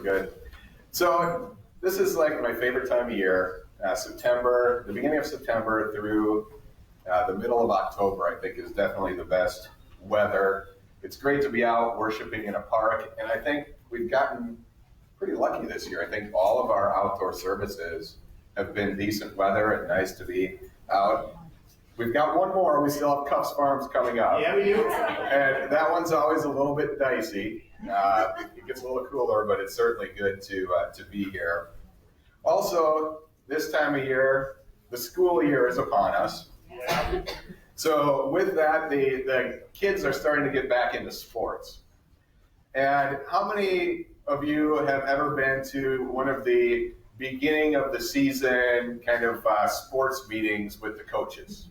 we're good. So this is like my favorite time of year. September, the beginning of September through the middle of October, I think, is definitely the best weather. It's great to be out worshiping in a park, and I think we've gotten pretty lucky this year. I think all of our outdoor services have been decent weather and nice to be out. We've got one more. We still have Cuffs Farms coming up. Yeah, we do. And that one's always a little bit dicey. It gets a little cooler, but it's certainly good to be here. Also, this time of year, the school year is upon us. Yeah. So with that, the kids are starting to get back into sports. And how many of you have ever been to one of the beginning of the season kind of sports meetings with the coaches?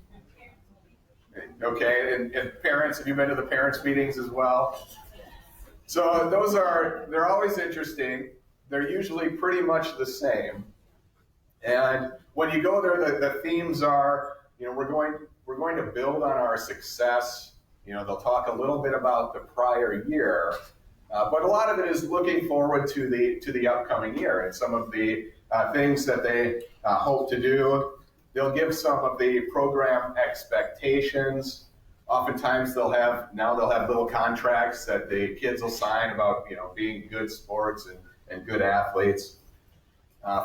Okay, and parents, have you been to the parents' meetings as well? So they're always interesting. They're usually pretty much the same. And when you go there, the themes are, we're going to build on our success. They'll talk a little bit about the prior year, but a lot of it is looking forward to the upcoming year and some of the things that they hope to do. They'll give some of the program expectations. Oftentimes they'll have little contracts that the kids will sign about being good sports and good athletes.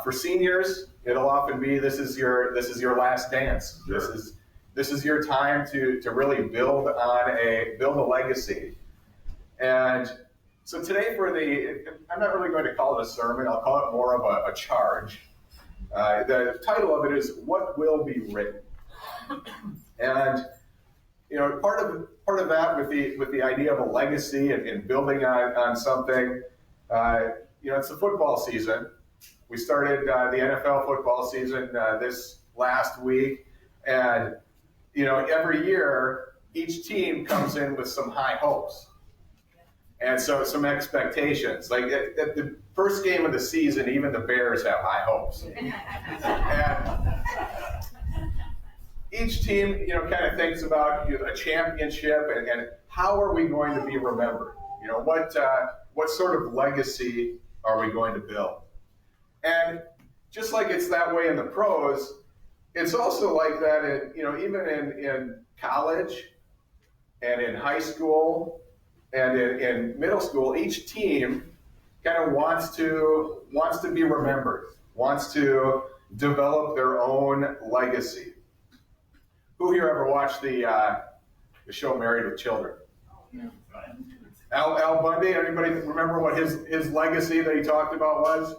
For seniors, it'll often be this is your last dance. Sure. This is your time to really build a legacy. And so today I'm not really going to call it a sermon. I'll call it more of a charge. The title of it is "What Will Be Written," and part of that with the idea of a legacy and building on something. It's the football season. We started the NFL football season this last week, and every year each team comes in with some high hopes. And so some expectations. Like at the first game of the season, even the Bears have high hopes. And each team, kind of thinks about a championship and how are we going to be remembered? What sort of legacy are we going to build? And just like it's that way in the pros, it's also like that even in college and in high school and in middle school. Each team kind of wants to be remembered, wants to develop their own legacy. Who here ever watched the show Married with Children? Al Bundy. Anybody remember what his legacy that he talked about was?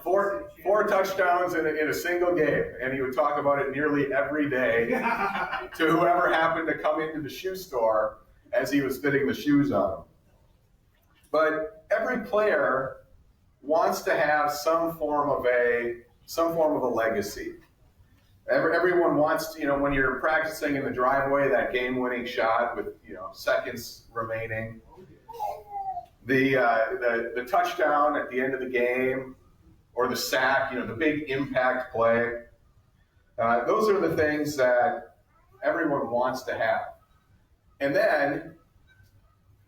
Four touchdowns in a single game, and he would talk about it nearly every day to whoever happened to come into the shoe store as he was fitting the shoes on him. But every player wants to have some form of a legacy. Everyone wants to, when you're practicing in the driveway, that game-winning shot with seconds remaining, the touchdown at the end of the game, or the sack, the big impact play. Those are the things that everyone wants to have. And then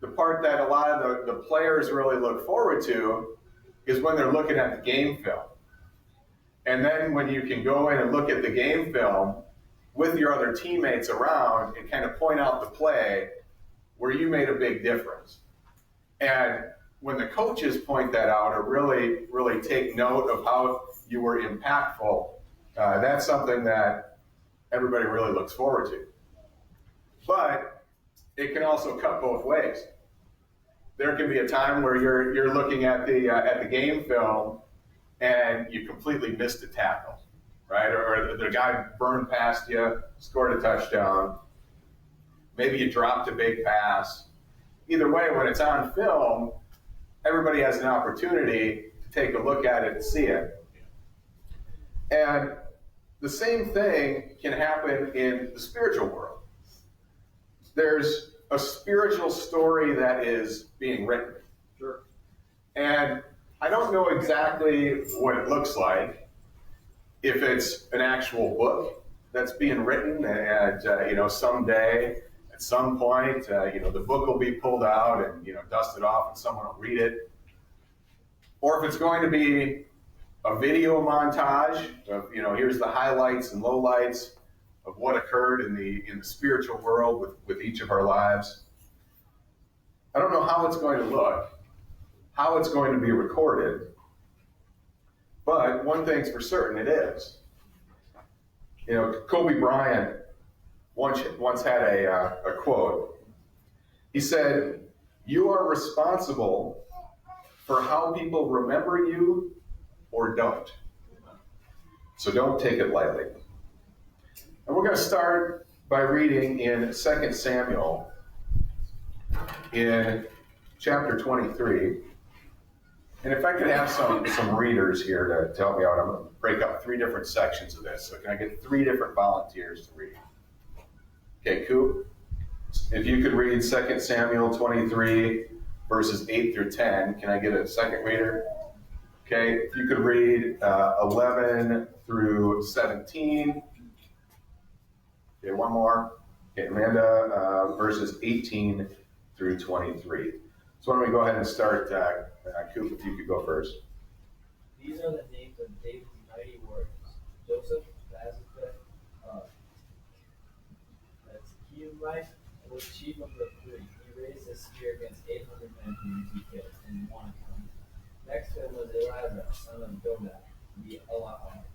the part that a lot of the players really look forward to is when they're looking at the game film. And then when you can go in and look at the game film with your other teammates around and kind of point out the play where you made a big difference. And when the coaches point that out or really, really take note of how you were impactful, that's something that everybody really looks forward to. But it can also cut both ways. There can be a time where you're looking at the game film and you completely missed a tackle, right? Or the guy burned past you, scored a touchdown. Maybe you dropped a big pass. Either way, when it's on film, everybody has an opportunity to take a look at it and see it. And the same thing can happen in the spiritual world. There's a spiritual story that is being written. Sure. And I don't know exactly what it looks like, if it's an actual book that's being written and someday at some point, the book will be pulled out and, dusted off and someone will read it. Or if it's going to be a video montage of, here's the highlights and lowlights of what occurred in the spiritual world with each of our lives. I don't know how it's going to look, how it's going to be recorded, but one thing's for certain, it is. Kobe Bryant once had a quote. He said, "You are responsible for how people remember you or don't. So don't take it lightly." And we're going to start by reading in 2 Samuel in chapter 23. And if I could have some readers here to help me out, I'm going to break up 3 different sections of this. So can I get 3 different volunteers to read? Okay, Coop, if you could read 2 Samuel 23, verses 8 through 10. Can I get a second reader? Okay, if you could read 11 through 17. Okay, one more. Okay, Amanda, verses 18 through 23. So why don't we go ahead and start, Coop, if you could go first. These are the names of David's mighty warriors. Joseph, Bazaleth, Ezkielite, was chief of the 3. He raised his spear against 800 men whom he killed, and won them. Next to him was Eleazar, son of Dodai, the Elahite.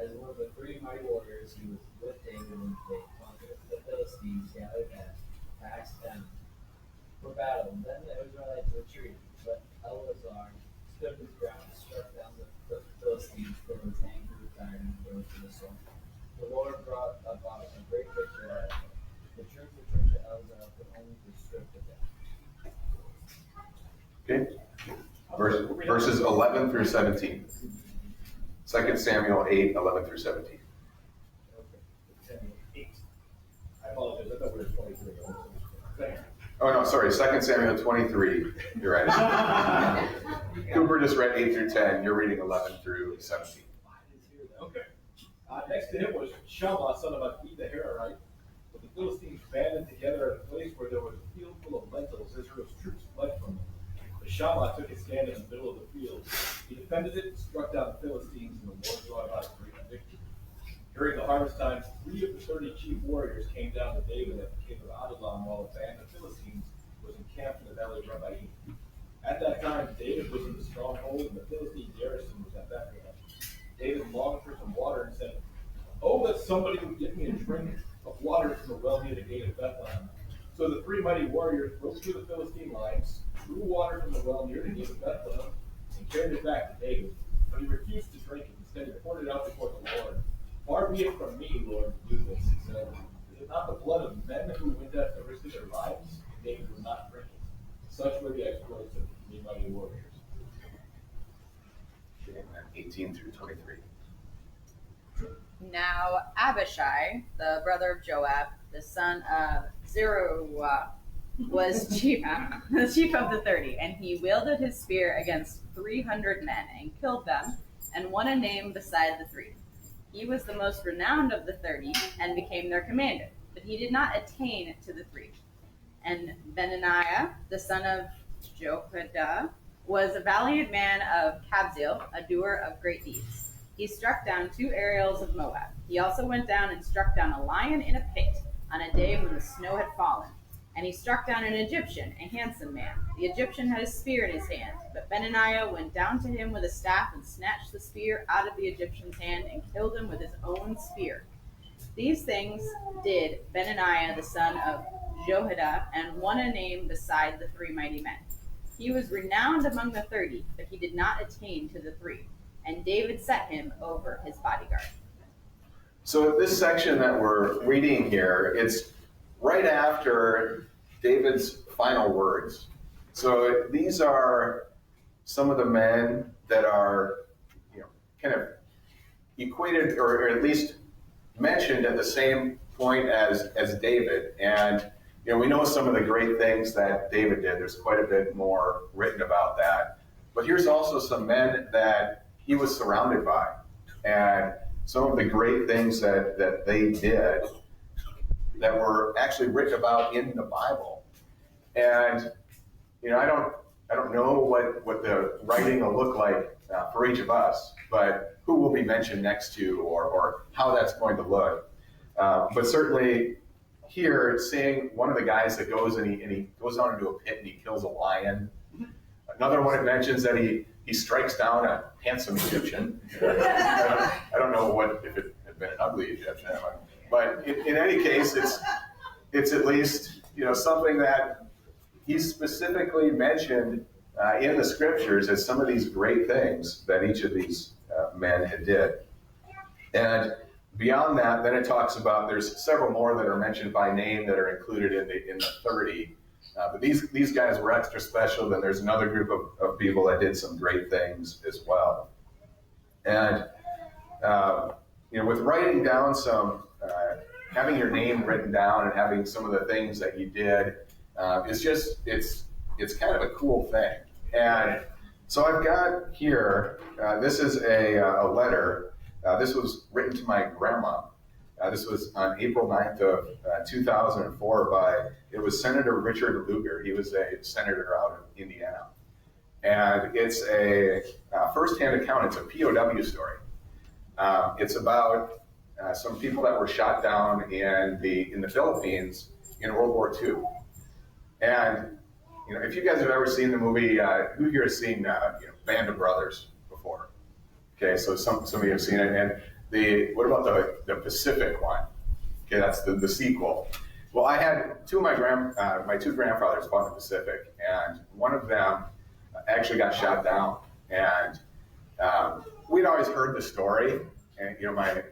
As one of the 3 mighty warriors, he was with David when they conquered the Philistines, gathered at Pax-Dem for battle. Then the Israelites retreated, but Eleazar stood his ground and struck down the Philistines till his hand grew tired and fell to the soil. The Lord brought about a great victory out of him. The troops returned to Eleazar, but only to strip it down. Okay. Verses 11 through 17. 2 Samuel 8, 11 through 17. Okay. 8. I apologize. I thought we were 23. Oh, no, sorry. 2 Samuel 23. You're right. Cooper just read 8 through 10. You're reading 11 through 17. Okay. Next to him was Shammah, son of Akid the Hararite. But the Philistines banded together at a place where there was a field full of lentils. Israel's troops fled from them. But Shammah took his stand in the middle of the field. He defended it and struck down the Philistines, and the Lord brought about a great victory. During the harvest time, 3 of the 30 chief warriors came down to David at the cave of Adullam while a band of Philistines was encamped in the valley of Rephaim. At that time, David was in the stronghold, and the Philistine garrison was at Bethlehem. David longed for some water and said, "Oh, that somebody would give me a drink of water from the well near the gate of Bethlehem." So the 3 mighty warriors broke through the Philistine lines, drew water from the well near the gate of Bethlehem, and carried it back to David. But he refused to drink it. Instead, he poured it out before the Lord. "Far be it from me, Lord, to do this," he said. "Is it not the blood of men who went at the risk of their lives?" And David would not drink it. Such were the exploits of the 3 mighty warriors. 18 through 23. Now Abishai, the brother of Joab, the son of Zeruiah, was the chief of the 30, and he wielded his spear against 300 men and killed them, and won a name beside the 3. He was the most renowned of the 30 and became their commander, but he did not attain to the 3. And Benaniah, the son of Jehoiada, was a valiant man of Kabzeel, a doer of great deeds. He struck down 2 Ariels of Moab. He also went down and struck down a lion in a pit on a day when the snow had fallen. And he struck down an Egyptian, a handsome man. The Egyptian had a spear in his hand, but Benaniah went down to him with a staff and snatched the spear out of the Egyptian's hand and killed him with his own spear. These things did Benaniah the son of Jehoiada, and won a name beside the 3 mighty men. He was renowned among the 30, but he did not attain to the 3. And David set him over his bodyguard. So this section that we're reading here, it's right after David's final words. So these are some of the men that are, kind of equated or at least mentioned at the same point as David. And we know some of the great things that David did. There's quite a bit more written about that. But here's also some men that he was surrounded by, and some of the great things that they did. that were actually written about in the Bible. And I don't know what the writing will look like for each of us, but who will be mentioned next to, or how that's going to look. But certainly here, seeing one of the guys that goes and he goes down into a pit and he kills a lion. Another one, it mentions that he strikes down a handsome Egyptian. I don't know if it had been an ugly Egyptian, but in any case, it's at least something that he's specifically mentioned in the scriptures as some of these great things that each of these men had did. And beyond that, then it talks about there's several more that are mentioned by name that are included in the 30. But these guys were extra special. Then there's another group of people that did some great things as well. And with writing down having your name written down and having some of the things that you did, it's kind of a cool thing. And so I've got here, this is a letter. This was written to my grandma. This was on April 9th of 2004 it was Senator Richard Lugar. He was a senator out in Indiana. And it's a firsthand account. It's a POW story. It's about some people that were shot down in the Philippines in World War II. And if you guys have ever seen the movie, who here has seen Band of Brothers before? Okay, so some of you have seen it. And what about the Pacific one? Okay, that's the sequel. Well, I had my two grandfathers fought in the Pacific, and one of them actually got shot down. And we'd always heard the story, and my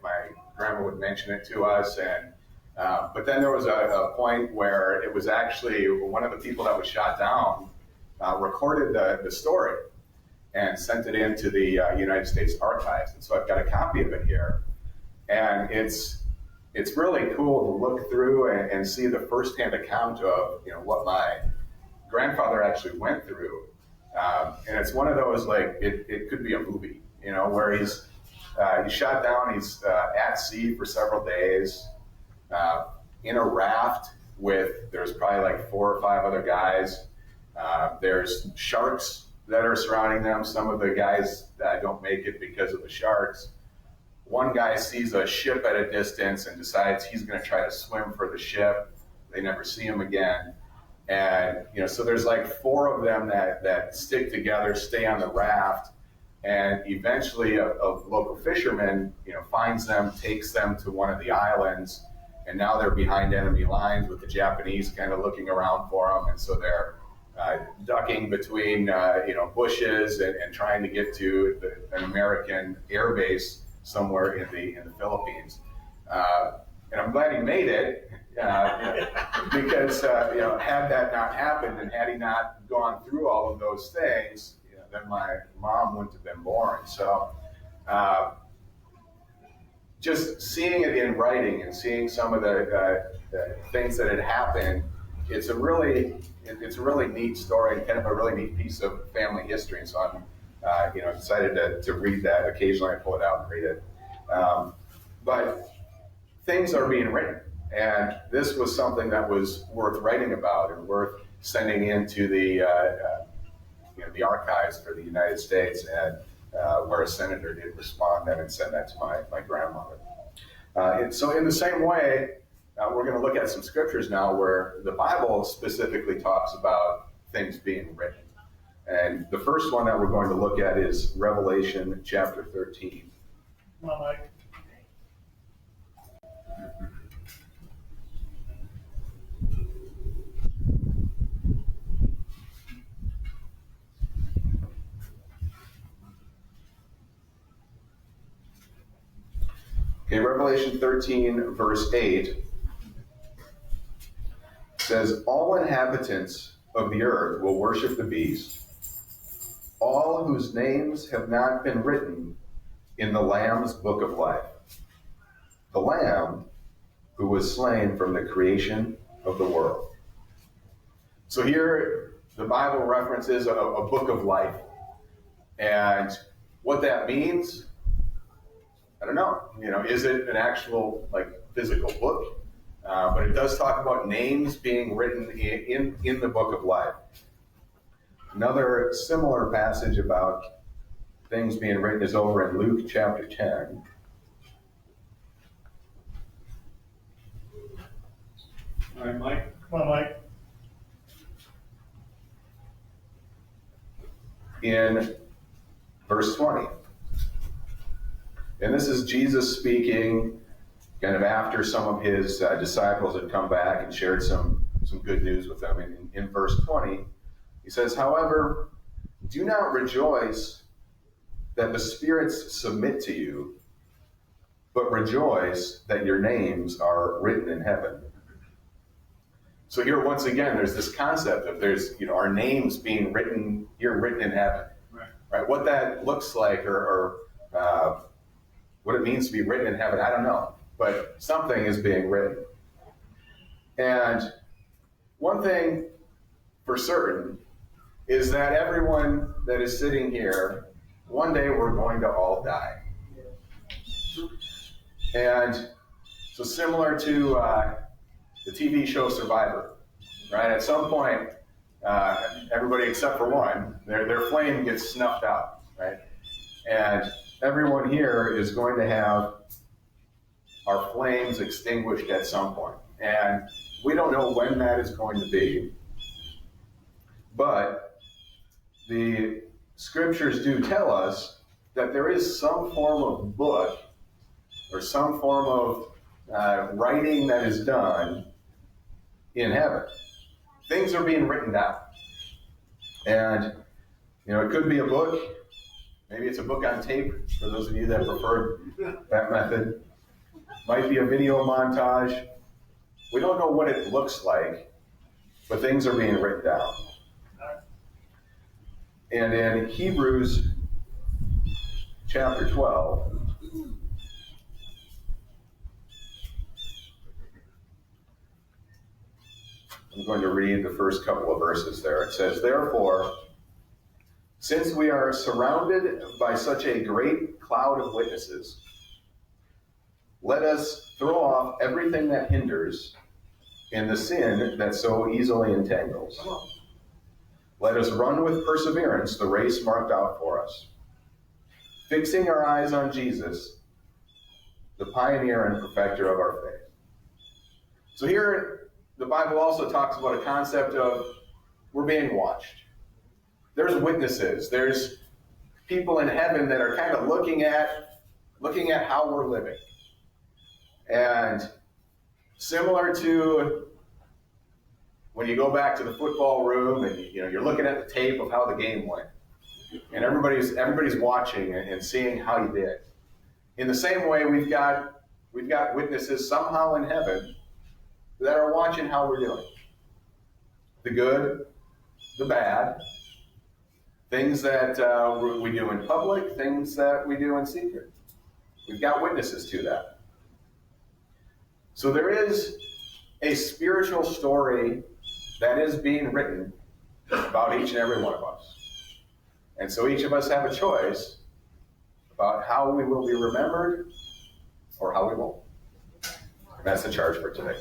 grandma would mention it to us. And but then there was a point where it was actually one of the people that was shot down recorded the story and sent it into the United States Archives. And so I've got a copy of it here. And it's really cool to look through and see the firsthand account of what my grandfather actually went through. And it's one of those, like, it could be a movie, where he's shot down, he's at sea for several days, in a raft there's probably like 4 or 5 other guys. There's sharks that are surrounding them. Some of the guys don't make it because of the sharks. One guy sees a ship at a distance and decides he's going to try to swim for the ship. They never see him again. And, so there's like 4 of them that stick together, stay on the raft. And eventually a local fisherman, finds them, takes them to one of the islands. And now they're behind enemy lines with the Japanese kind of looking around for them. And so they're ducking between, bushes and trying to get to an American air base somewhere in the Philippines. And I'm glad he made it because, had that not happened and had he not gone through all of those things, then my mom wouldn't have been born. So just seeing it in writing and seeing some of the things that had happened, it's a really neat story and kind of a really neat piece of family history. And so I'm excited to read that. Occasionally I pull it out and read it. But things are being written, and this was something that was worth writing about and worth sending into the archives for the United States, and where a senator did respond then and send that to my grandmother. And so in the same way, we're going to look at some scriptures now where the Bible specifically talks about things being written. And the first one that we're going to look at is Revelation chapter 13. Come on, Mike. Okay, Revelation 13, verse 8 says, "All inhabitants of the earth will worship the beast, all whose names have not been written in the Lamb's book of life. The Lamb who was slain from the creation of the world." So here, the Bible references a book of life. And what that means, I don't know. Is it an actual, physical book? but it does talk about names being written in the book of life. Another similar passage about things being written is over in Luke chapter 10. All right, Mike. Come on, Mike. In verse 20. And this is Jesus speaking kind of after some of his disciples had come back and shared some good news with them. In verse 20, he says, "However, do not rejoice that the spirits submit to you, but rejoice that your names are written in heaven." So here, once again, there's this concept of our names being written in heaven. Right? What that looks like or what it means to be written in heaven, I don't know. But something is being written. And one thing for certain is that everyone that is sitting here, one day we're going to all die. And so similar to the TV show Survivor, right? At some point, everybody except for one, their flame gets snuffed out, right? And everyone here is going to have our flames extinguished at some point. And we don't know when that is going to be, but the scriptures do tell us that there is some form of book or some form of writing that is done in heaven. Things are being written down. And, it could be a book. Maybe it's a book on tape, for those of you that prefer that method. Might be a video montage. We don't know what it looks like, but things are being written down. And in Hebrews chapter 12, I'm going to read the first couple of verses there. It says, "Therefore, since we are surrounded by such a great cloud of witnesses, let us throw off everything that hinders and the sin that so easily entangles. Let us run with perseverance the race marked out for us, fixing our eyes on Jesus, the pioneer and perfecter of our faith." So here, the Bible also talks about a concept of we're being watched. There's witnesses. There's people in heaven that are kind of looking at how we're living. And similar to when you go back to the football room and you're looking at the tape of how the game went, and everybody's watching and seeing how you did. In the same way, we've got witnesses somehow in heaven that are watching how we're doing. The good, the bad, things that we do in public, things that we do in secret. We've got witnesses to that. So there is a spiritual story that is being written about each and every one of us. And so each of us have a choice about how we will be remembered or how we won't. And that's the charge for today.